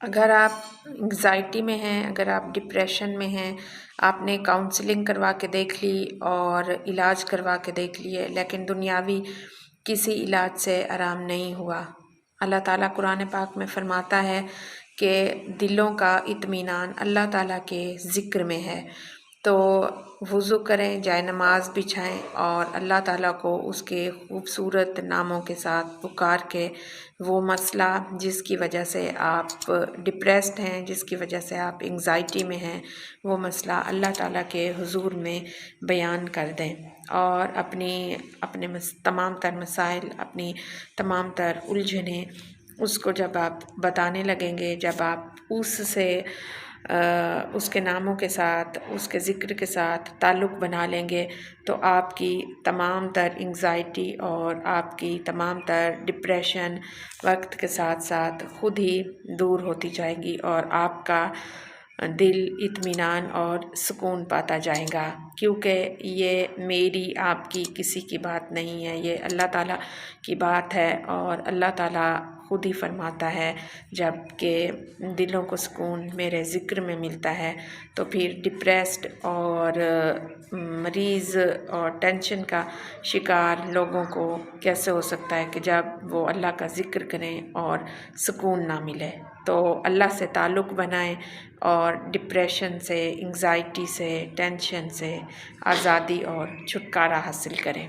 اگر آپ انگزائٹی میں ہیں، اگر آپ ڈپریشن میں ہیں، آپ نے کاؤنسلنگ کروا کے دیکھ لی اور علاج کروا کے دیکھ لیے لیکن دنیاوی کسی علاج سے آرام نہیں ہوا، اللہ تعالیٰ قرآن پاک میں فرماتا ہے کہ دلوں کا اطمینان اللہ تعالیٰ کے ذکر میں ہے۔ تو وضو کریں، جائے نماز بچھائیں اور اللہ تعالیٰ کو اس کے خوبصورت ناموں کے ساتھ پکار کے وہ مسئلہ جس کی وجہ سے آپ ڈپریسڈ ہیں، جس کی وجہ سے آپ انگزائٹی میں ہیں، وہ مسئلہ اللہ تعالیٰ کے حضور میں بیان کر دیں اور اپنے تمام تر مسائل، اپنی تمام تر الجھنیں اس کو جب آپ بتانے لگیں گے، جب آپ اس کے ناموں کے ساتھ، اس کے ذکر کے ساتھ تعلق بنا لیں گے تو آپ کی تمام تر انگزائٹی اور آپ کی تمام تر ڈپریشن وقت کے ساتھ ساتھ خود ہی دور ہوتی جائے گی اور آپ کا دل اطمینان اور سکون پاتا جائے گا، کیونکہ یہ میری آپ کی کسی کی بات نہیں ہے، یہ اللہ تعالیٰ کی بات ہے اور اللہ تعالیٰ خود ہی فرماتا ہے جب کہ دلوں کو سکون میرے ذکر میں ملتا ہے تو پھر ڈپریسڈ اور مریض اور ٹینشن کا شکار لوگوں کو کیسے ہو سکتا ہے کہ جب وہ اللہ کا ذکر کریں اور سکون نہ ملے۔ تو اللہ سے تعلق بنائیں اور ڈپریشن سے، انگزائٹی سے، ٹینشن سے آزادی اور چھٹکارا حاصل کریں۔